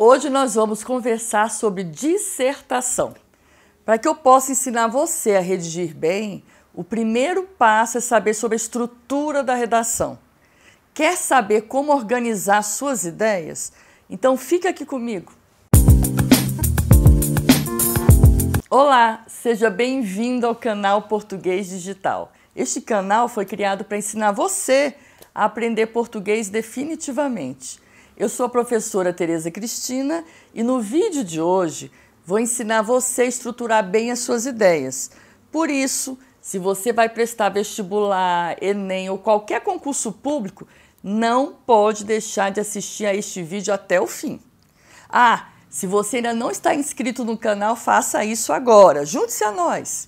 Hoje nós vamos conversar sobre dissertação. Para que eu possa ensinar você a redigir bem, o primeiro passo é saber sobre a estrutura da redação. Quer saber como organizar suas ideias? Então fica aqui comigo. Olá, seja bem-vindo ao canal Português Digital. Este canal foi criado para ensinar você a aprender português definitivamente. Eu sou a professora Tereza Cristina e no vídeo de hoje vou ensinar você a estruturar bem as suas ideias. Por isso, se você vai prestar vestibular, Enem ou qualquer concurso público, não pode deixar de assistir a este vídeo até o fim. Se você ainda não está inscrito no canal, faça isso agora. Junte-se a nós.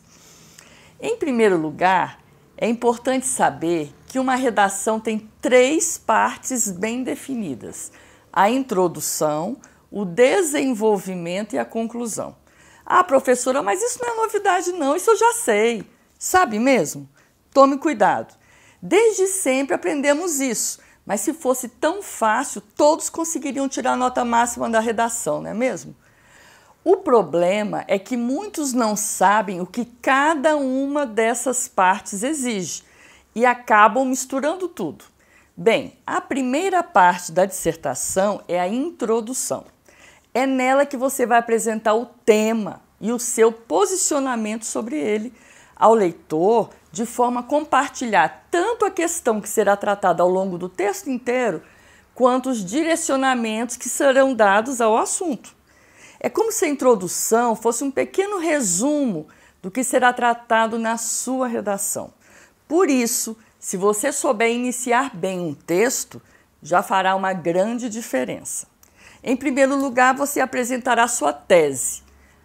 Em primeiro lugar, é importante saber que uma redação tem 3 partes bem definidas: a introdução, o desenvolvimento e a conclusão. Professora, mas isso não é novidade não, isso eu já sei. Sabe mesmo? Tome cuidado. Desde sempre aprendemos isso, mas se fosse tão fácil, todos conseguiriam tirar a nota máxima da redação, não é mesmo? O problema é que muitos não sabem o que cada uma dessas partes exige e acabam misturando tudo. Bem, a primeira parte da dissertação é a introdução. É nela que você vai apresentar o tema e o seu posicionamento sobre ele ao leitor, de forma a compartilhar tanto a questão que será tratada ao longo do texto inteiro, quanto os direcionamentos que serão dados ao assunto. É como se a introdução fosse um pequeno resumo do que será tratado na sua redação. Por isso, se você souber iniciar bem um texto, já fará uma grande diferença. Em primeiro lugar, você apresentará sua tese.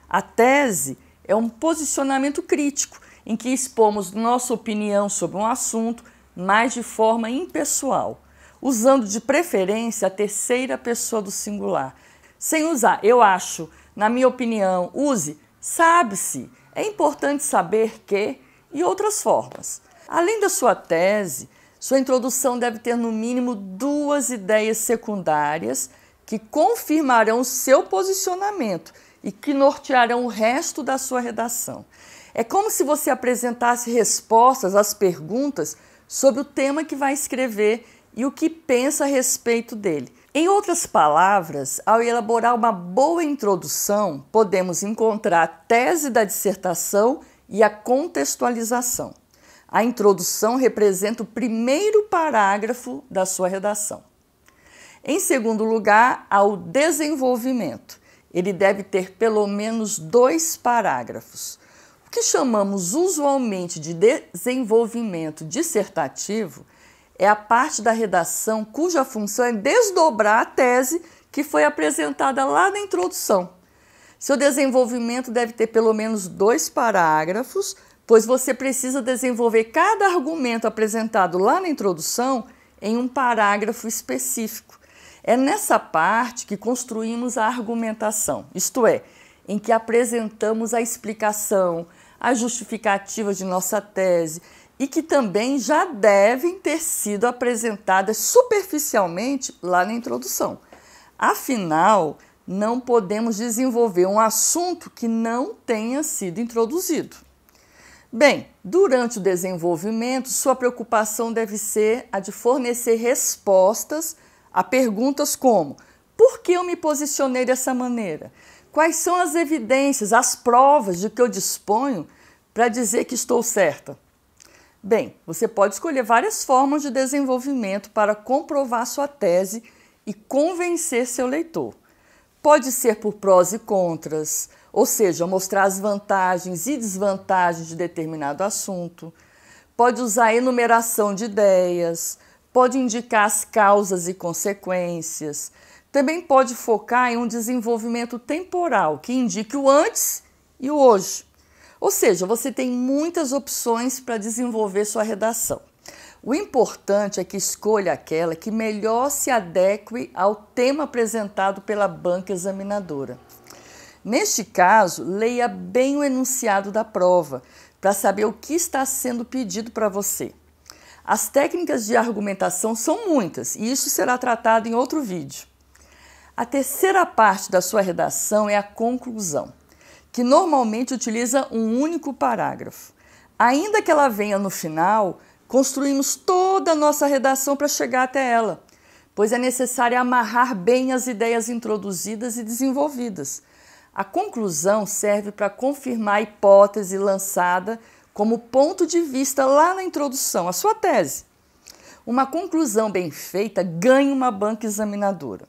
A tese é um posicionamento crítico, em que expomos nossa opinião sobre um assunto, mas de forma impessoal, usando de preferência a terceira pessoa do singular. Sem usar eu acho, na minha opinião, use sabe-se, é importante saber que e outras formas. Além da sua tese, sua introdução deve ter no mínimo 2 ideias secundárias que confirmarão o seu posicionamento e que nortearão o resto da sua redação. É como se você apresentasse respostas às perguntas sobre o tema que vai escrever e o que pensa a respeito dele. Em outras palavras, ao elaborar uma boa introdução, podemos encontrar a tese da dissertação e a contextualização. A introdução representa o primeiro parágrafo da sua redação. Em segundo lugar, há o desenvolvimento. Ele deve ter pelo menos 2 parágrafos. O que chamamos usualmente de desenvolvimento dissertativo é a parte da redação cuja função é desdobrar a tese que foi apresentada lá na introdução. Seu desenvolvimento deve ter pelo menos 2 parágrafos, pois você precisa desenvolver cada argumento apresentado lá na introdução em um parágrafo específico. É nessa parte que construímos a argumentação, isto é, em que apresentamos a explicação, as justificativas de nossa tese e que também já devem ter sido apresentadas superficialmente lá na introdução. Afinal, não podemos desenvolver um assunto que não tenha sido introduzido. Bem, durante o desenvolvimento, sua preocupação deve ser a de fornecer respostas a perguntas como: por que eu me posicionei dessa maneira? Quais são as evidências, as provas de que eu disponho para dizer que estou certa? Bem, você pode escolher várias formas de desenvolvimento para comprovar sua tese e convencer seu leitor. Pode ser por prós e contras, ou seja, mostrar as vantagens e desvantagens de determinado assunto. Pode usar a enumeração de ideias, pode indicar as causas e consequências. Também pode focar em um desenvolvimento temporal, que indique o antes e o hoje. Ou seja, você tem muitas opções para desenvolver sua redação. O importante é que escolha aquela que melhor se adeque ao tema apresentado pela banca examinadora. Neste caso, leia bem o enunciado da prova, para saber o que está sendo pedido para você. As técnicas de argumentação são muitas, e isso será tratado em outro vídeo. A terceira parte da sua redação é a conclusão, que normalmente utiliza um único parágrafo. Ainda que ela venha no final, construímos toda a nossa redação para chegar até ela, pois é necessário amarrar bem as ideias introduzidas e desenvolvidas. A conclusão serve para confirmar a hipótese lançada como ponto de vista lá na introdução, a sua tese. Uma conclusão bem feita ganha uma banca examinadora.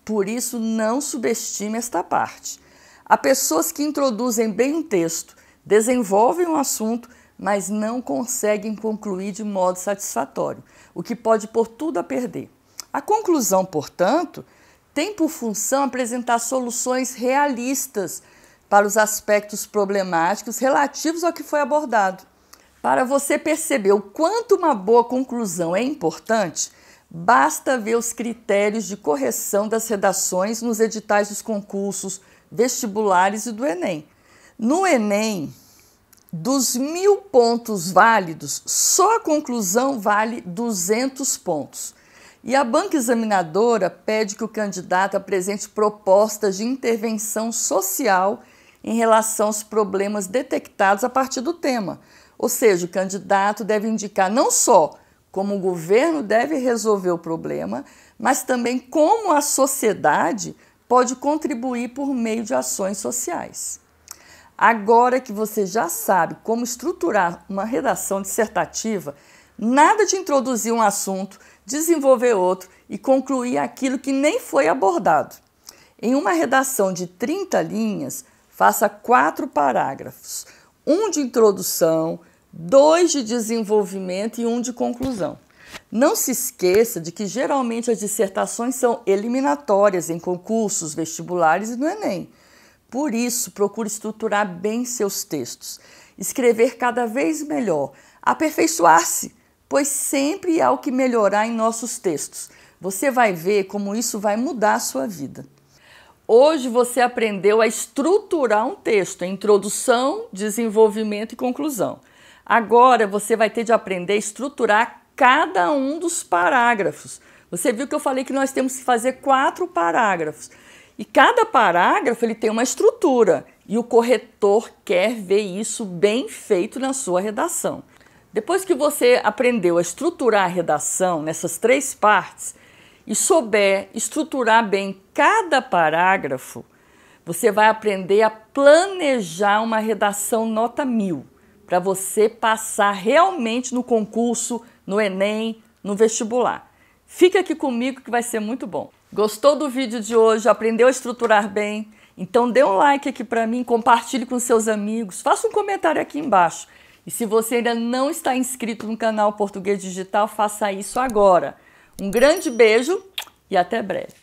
Por isso, não subestime esta parte. Há pessoas que introduzem bem um texto, desenvolvem um assunto, mas não conseguem concluir de modo satisfatório, o que pode pôr tudo a perder. A conclusão, portanto, tem por função apresentar soluções realistas para os aspectos problemáticos relativos ao que foi abordado. Para você perceber o quanto uma boa conclusão é importante, basta ver os critérios de correção das redações nos editais dos concursos vestibulares e do Enem. No Enem, dos 1000 pontos válidos, só a conclusão vale 200 pontos. E a banca examinadora pede que o candidato apresente propostas de intervenção social em relação aos problemas detectados a partir do tema. Ou seja, o candidato deve indicar não só como o governo deve resolver o problema, mas também como a sociedade pode contribuir por meio de ações sociais. Agora que você já sabe como estruturar uma redação dissertativa, nada de introduzir um assunto, desenvolver outro e concluir aquilo que nem foi abordado. Em uma redação de 30 linhas, faça 4 parágrafos, um de introdução, 2 de desenvolvimento e 1 de conclusão. Não se esqueça de que geralmente as dissertações são eliminatórias em concursos vestibulares e no Enem. Por isso, procure estruturar bem seus textos, escrever cada vez melhor, aperfeiçoar-se, pois sempre há o que melhorar em nossos textos. Você vai ver como isso vai mudar a sua vida. Hoje você aprendeu a estruturar um texto, em introdução, desenvolvimento e conclusão. Agora você vai ter de aprender a estruturar cada um dos parágrafos. Você viu que eu falei que nós temos que fazer 4 parágrafos. E cada parágrafo ele tem uma estrutura e o corretor quer ver isso bem feito na sua redação. Depois que você aprendeu a estruturar a redação nessas 3 partes e souber estruturar bem cada parágrafo, você vai aprender a planejar uma redação nota 1000 para você passar realmente no concurso, no Enem, no vestibular. Fica aqui comigo que vai ser muito bom. Gostou do vídeo de hoje? Aprendeu a estruturar bem? Então dê um like aqui para mim, compartilhe com seus amigos, faça um comentário aqui embaixo. E se você ainda não está inscrito no canal Português Digital, faça isso agora. Um grande beijo e até breve.